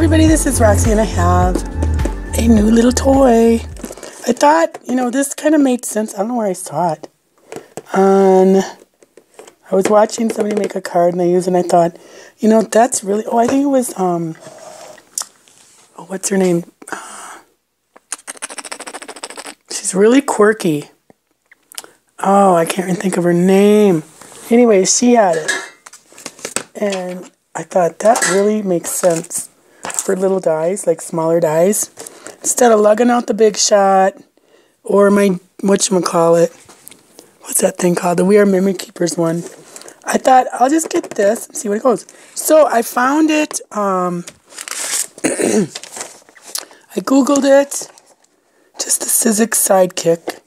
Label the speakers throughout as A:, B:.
A: everybody, this is Roxy and I have a new little toy. I thought, this kind of made sense. I don't know where I saw it. I was watching somebody make a card and they used it and I thought, that's really, I think it was, what's her name? She's really quirky. Oh, I can't even think of her name. Anyway, she had it. And I thought that really makes sense for little dies, like smaller dies. Instead of lugging out the big shot or my, whatchamacallit, what's that thing called? The We Are Memory Keepers one. I thought I'll just get this and see what it goes. So I found it, I Googled it, just the Sizzix Sidekick.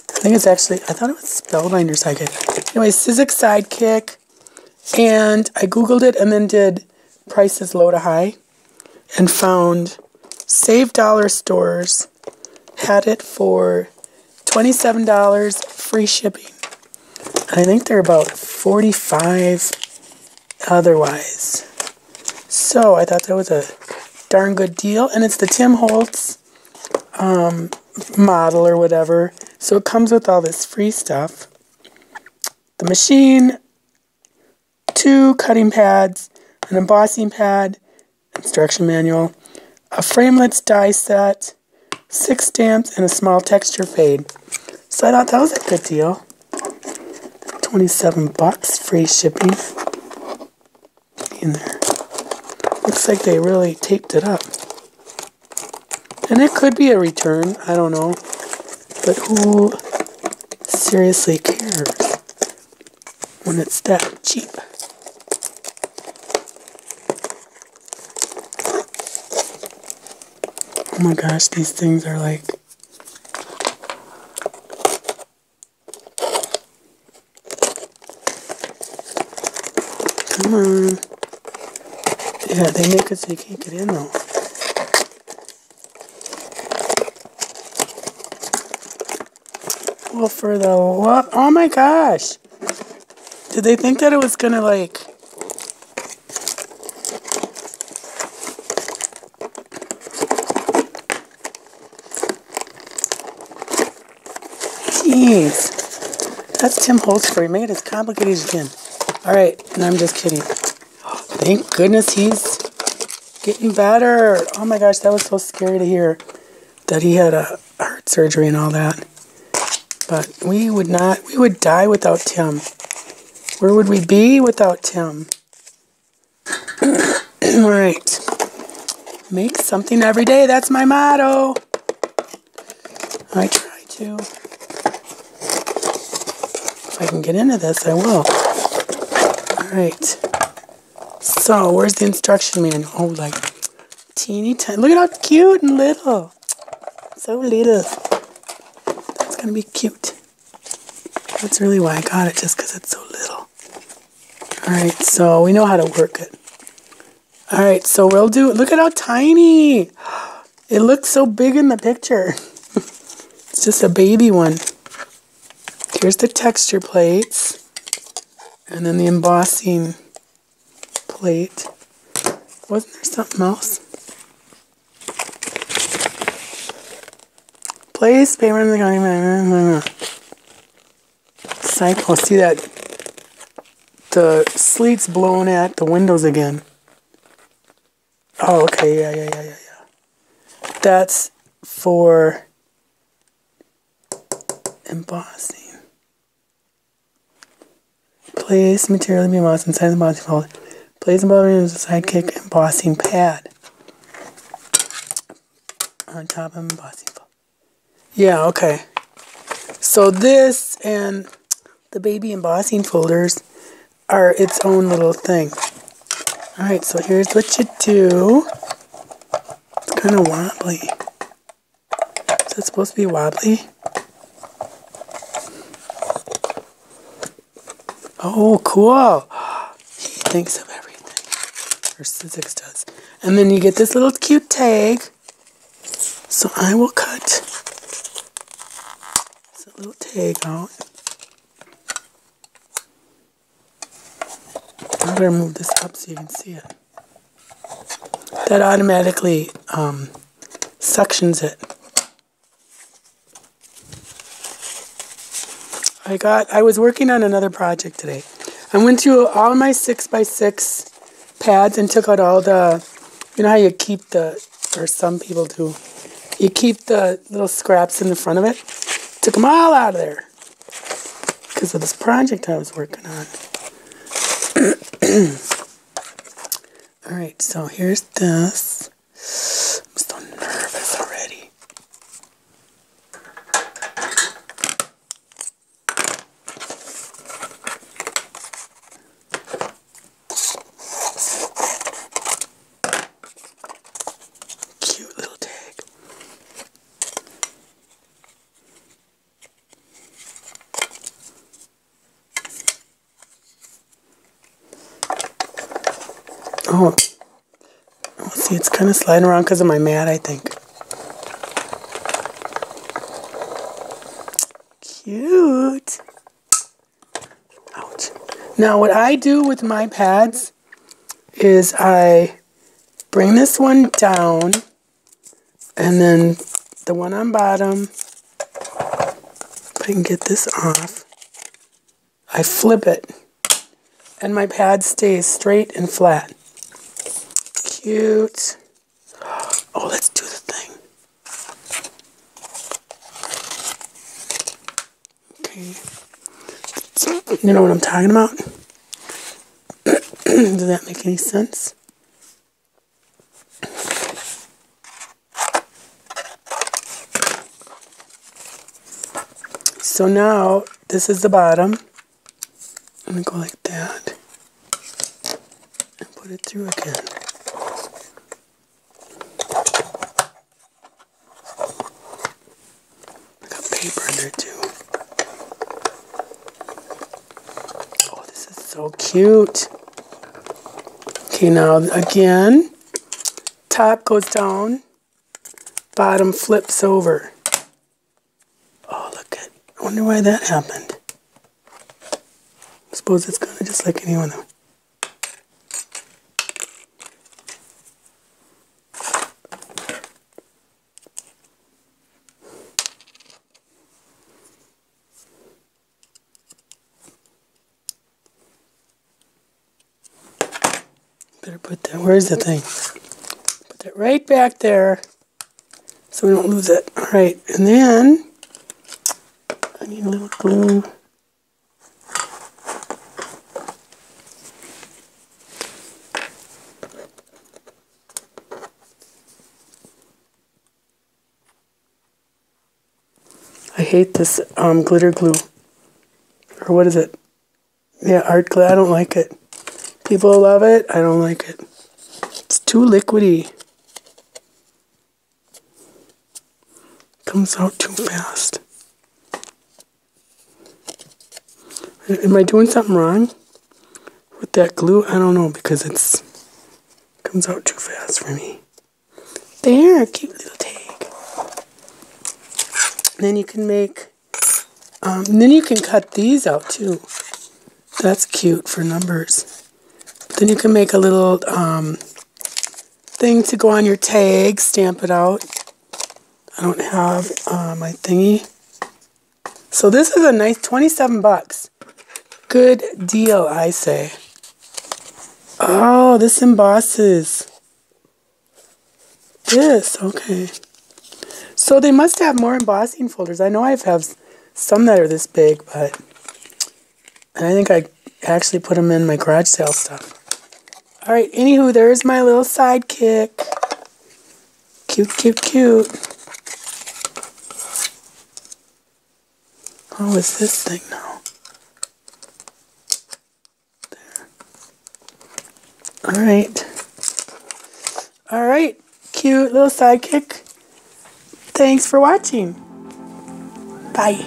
A: I think it's actually, I thought it was Spellbinder Sidekick. Anyway, Sizzix Sidekick. And I Googled it and then did prices low to high and found Save Dollar stores had it for $27 free shipping. And I think they're about $45 otherwise. So I thought that was a darn good deal. And it's the Tim Holtz model or whatever. So it comes with all this free stuff. The machine, 2 cutting pads, an embossing pad, instruction manual, a framelits die set, 6 stamps, and a small texture fade. So I thought that was a good deal. $27, free shipping. In there. Looks like they really taped it up. And it could be a return, I don't know. But who seriously cares when it's that cheap? Oh my gosh, these things are like... Come on. Yeah, they make it so you can't get in though. Well, for the what? Oh my gosh! Did they think that it was gonna like... Jeez. That's Tim Holtz for you. Make it as complicated as you can. Alright, and I'm just kidding. Thank goodness he's getting better. Oh my gosh, that was so scary to hear that he had a heart surgery and all that. But we would die without Tim. Where would we be without Tim? Alright. Make something every day. That's my motto. I try to. If I can get into this, I will. Alright. So, where's the instruction manual? Oh, like, teeny tiny. Look at how cute and little. So little. That's going to be cute. That's really why I got it, just because it's so little. Alright, so we know how to work it. Alright, so we'll do... Look at how tiny. It looks so big in the picture. It's just a baby one. Here's the texture plates. And then the embossing plate. Wasn't there something else? Place, paper, and the cycle. See that? The sleet's blowing at the windows again. Oh, okay. Yeah. That's for embossing. Place material to be embossed inside the embossing folder. Place embossing is a Sidekick embossing pad. On top of embossing folder. Yeah, okay. So this and the baby embossing folders are its own little thing. Alright, so here's what you do. It's kind of wobbly. Is that supposed to be wobbly? Oh, cool. He thinks of everything. Or Sizzix does. And then you get this little cute tag. So I will cut this little tag out. I better move this up so you can see it. that automatically suctions it. I was working on another project today. I went through all my 6x6 pads and took out all the, you know how you keep the, or some people do, you keep the little scraps in the front of it. Took them all out of there because of this project I was working on. Alright, so here's this. I'm so nervous already. Cute little tag. Oh, see, it's kind of sliding around because of my mat, I think. Cute. Ouch. Now, what I do with my pads is I bring this one down, and then the one on bottom, if I can get this off, I flip it, and my pad stays straight and flat. Cute. Oh, let's do the thing. Okay. You know what I'm talking about? Does that make any sense? So now, this is the bottom. I'm going to go like that. And put it through again. Paper in there too. Oh, this is so cute. Okay, now again, top goes down, bottom flips over. Oh, look at, I wonder why that happened. I suppose it's gonna just like any one of them. Better put that, where's the thing? Put that right back there so we don't lose it. Alright, and then I need a little glue. I hate this glitter glue. Or what is it? Yeah, art glue. I don't like it. People love it. I don't like it. It's too liquidy. Comes out too fast. Am I doing something wrong with that glue? I don't know, because it comes out too fast for me. There, cute little tag. And then you can make, and then you can cut these out too. That's cute for numbers. Then you can make a little thing to go on your tag, stamp it out. I don't have my thingy. So this is a nice 27 bucks. Good deal, I say. Oh, this embosses. This, okay. So they must have more embossing folders. I know I have some that are this big, but I think I actually put them in my garage sale stuff. Alright, anywho, there's my little sidekick. Cute, cute, cute. Oh, is this thing now? There. Alright. Alright, cute little sidekick. Thanks for watching. Bye.